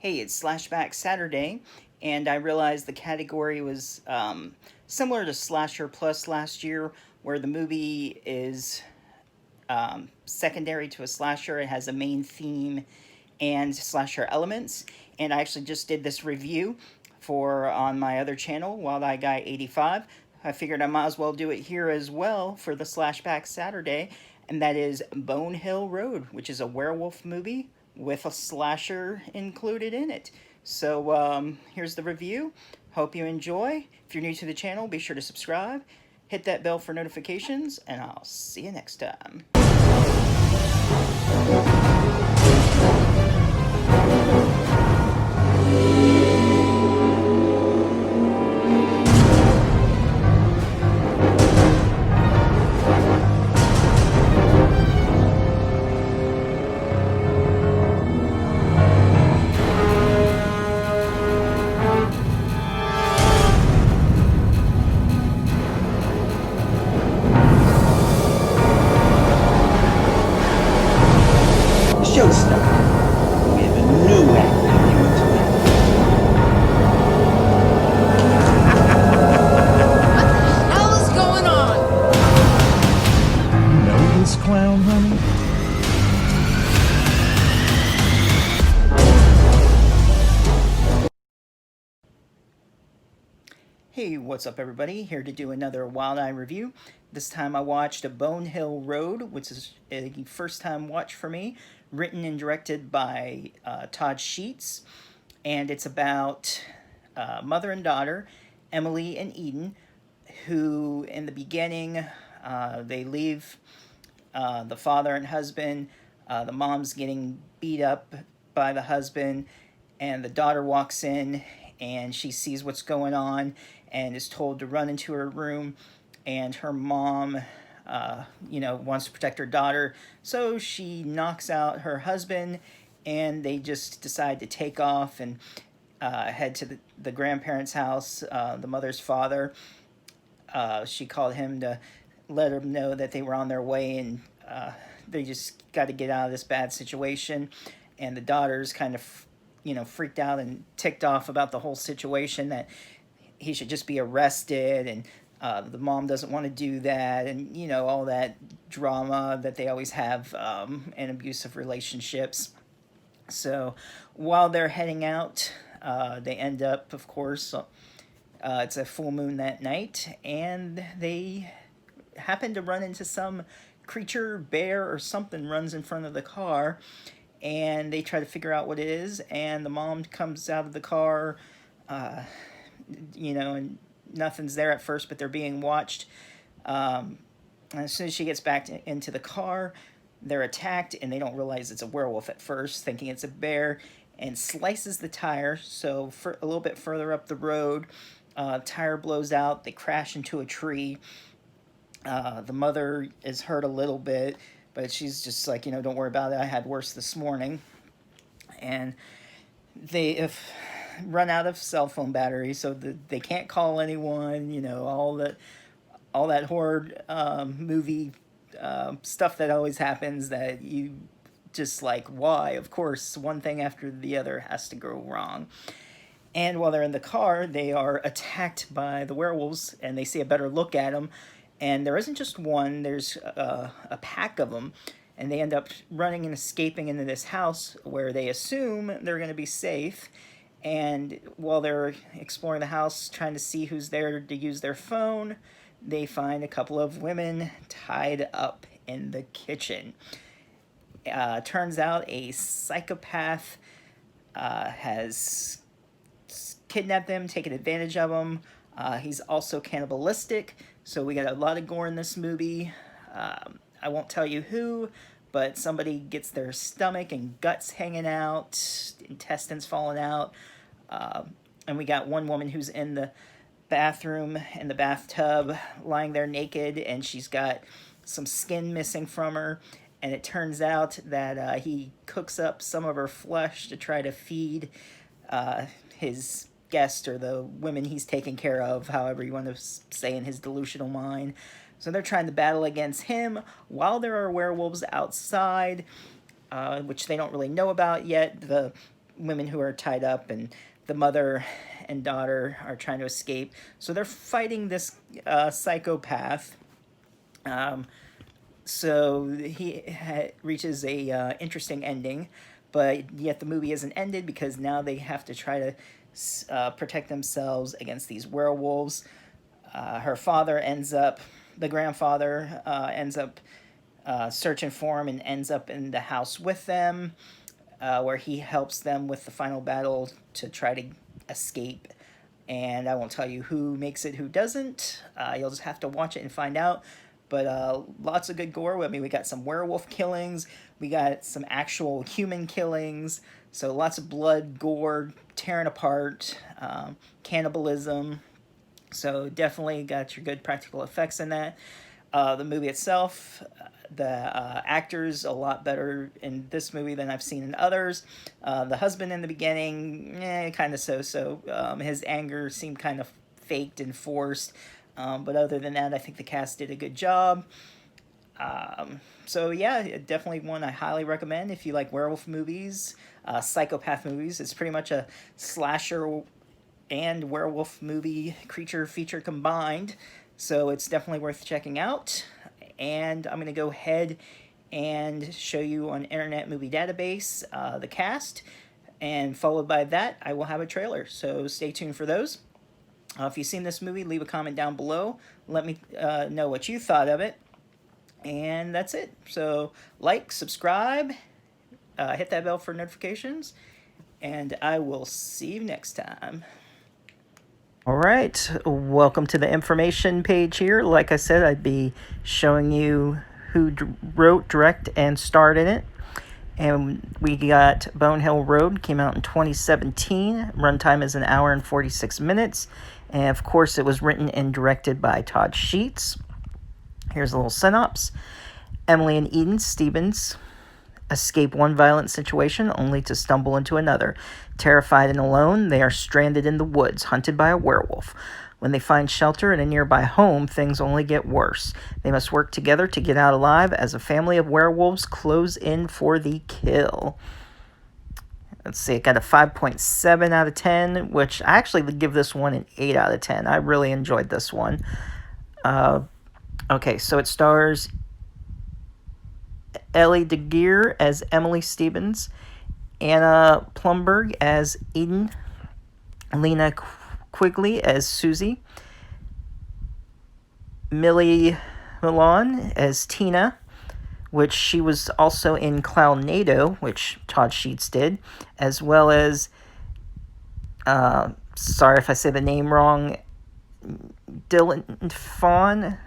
Hey, it's Slashback Saturday, and I realized the category was similar to Slasher Plus last year, where the movie is secondary to a slasher. It has a main theme and slasher elements. And I actually just did this review for on my other channel, Wild Eye Guy 85. I figured I might as well do it here as well for the Slashback Saturday, and that is Bonehill Road, which is a werewolf movie with a slasher included in it. So here's the review. Hope you enjoy. If you're new to the channel, be sure to subscribe, hit that bell for notifications, and I'll see you next time. Showstopper. We have a new act coming tonight. What the hell is going on? You know this clown, honey? Hey, what's up everybody? Here to do another Wild Eye review. This time I watched a Bonehill Road, which is a first time watch for me, written and directed by Todd Sheets. And it's about mother and daughter, Emily and Eden, who in the beginning, they leave the father and husband. The mom's getting beat up by the husband, and the daughter walks in and she sees what's going on and is told to run into her room. And her mom, wants to protect her daughter, so she knocks out her husband, and they just decide to take off and head to the grandparents' house, the mother's father. She called him to let him know that they were on their way, and they just got to get out of this bad situation. And the daughter's kind of, freaked out and ticked off about the whole situation, that he should just be arrested, and the mom doesn't want to do that, and all that drama that they always have in abusive relationships. So while they're heading out, they end up, of course, it's a full moon that night, and they happen to run into some creature, bear or something, runs in front of the car, and they try to figure out what it is. And the mom comes out of the car, and nothing's there at first, but they're being watched. And as soon as she gets back into the car, they're attacked, and they don't realize it's a werewolf at first, thinking it's a bear, and slices the tire. So for a little bit further up the road, tire blows out. They crash into a tree. The mother is hurt a little bit, but she's just like, don't worry about it. I had worse this morning. And they have run out of cell phone battery, so they can't call anyone. All that horror movie stuff that always happens, that you just like, why? Of course, one thing after the other has to go wrong. And while they're in the car, they are attacked by the werewolves, and they see a better look at them. And there isn't just one, there's a pack of them. And they end up running and escaping into this house where they assume they're going to be safe. And while they're exploring the house, trying to see who's there to use their phone, they find a couple of women tied up in the kitchen. Turns out a psychopath has kidnapped them, taken advantage of them. He's also cannibalistic, so we got a lot of gore in this movie. I won't tell you who, but somebody gets their stomach and guts hanging out, intestines falling out. And we got one woman who's in the bathroom, in the bathtub, lying there naked, and she's got some skin missing from her. And it turns out that he cooks up some of her flesh to try to feed his guest, or the women he's taking care of, however you want to say, in his delusional mind. So they're trying to battle against him while there are werewolves outside, which they don't really know about yet. The women who are tied up, and the mother and daughter are trying to escape. So they're fighting this psychopath. So he reaches a interesting ending, but yet the movie isn't ended because now they have to try to protect themselves against these werewolves. Her father ends up, the grandfather ends up searching for him and ends up in the house with them, where he helps them with the final battle to try to escape. And I won't tell you who makes it, who doesn't. You'll just have to watch it and find out. But lots of good gore. I mean, we got some werewolf killings. We got some actual human killings. So lots of blood, gore, tearing apart, cannibalism. So definitely got your good practical effects in that. The movie itself, the actors a lot better in this movie than I've seen in others. The husband in the beginning, kind of so-so. His anger seemed kind of faked and forced. But other than that, I think the cast did a good job. So yeah, definitely one I highly recommend if you like werewolf movies, psychopath movies. It's pretty much a slasher and werewolf movie creature feature combined. So it's definitely worth checking out. And I'm going to go ahead and show you on Internet Movie Database the cast. And followed by that, I will have a trailer. So stay tuned for those. If you've seen this movie, leave a comment down below. Let me know what you thought of it. And that's it. So like, subscribe, hit that bell for notifications, and I will see you next time. All right, welcome to the information page here. Like I said, I'd be showing you who wrote, direct, and starred in it. And we got Bonehill Road, came out in 2017. Runtime is 1 hour and 46 minutes. And of course, it was written and directed by Todd Sheets. Here's a little synopsis. Emily and Eden Stevens escape one violent situation only to stumble into another. Terrified and alone, they are stranded in the woods, hunted by a werewolf. When they find shelter in a nearby home, things only get worse. They must work together to get out alive as a family of werewolves close in for the kill. Let's see, it got a 5.7 out of 10, which I actually would give this one an 8 out of 10. I really enjoyed this one. Okay, so it stars Ellie DeGear as Emily Stevens, Anna Plumberg as Eden, Lena Quigley as Susie, Millie Milan as Tina, which she was also in Clownado, which Todd Sheets did, as well as, sorry if I say the name wrong, Dylan Fawn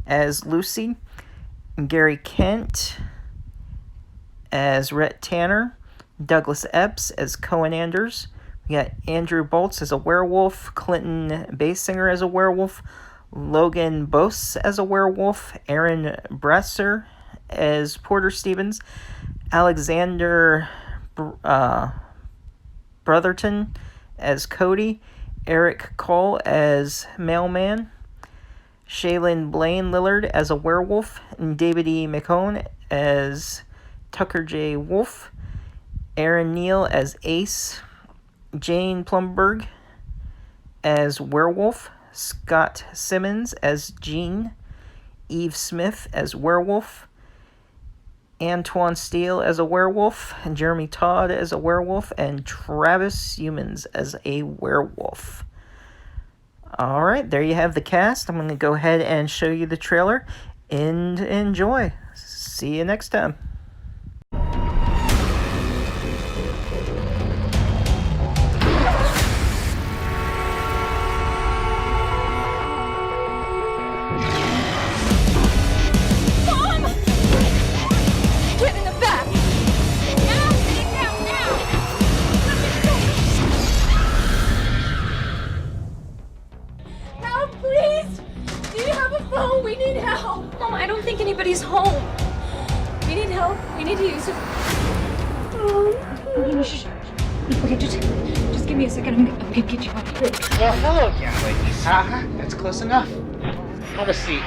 as Lucy, Gary Kent as Rhett Tanner, Douglas Epps as Cohen Anders. We got Andrew Bolts as a werewolf, Clinton Basinger as a werewolf, Logan Bose as a werewolf, Aaron Brasser as Porter Stevens, Alexander Brotherton as Cody, Eric Cole as Mailman, Shaylin Blaine Lillard as a werewolf, and David E. McCone as Tucker J. Wolf, Aaron Neal as Ace, Jane Plumberg as werewolf, Scott Simmons as Jean, Eve Smith as werewolf, Antoine Steele as a werewolf, and Jeremy Todd as a werewolf, and Travis Humans as a werewolf. Alright, there you have the cast. I'm going to go ahead and show you the trailer, and enjoy. See you next time. We need help! Mom, I don't think anybody's home. We need help. We need to use it. Oh. Shh. Okay, just give me a second. I'm gonna get you out of here. Well, hello again, ladies. That's close enough. Have a seat.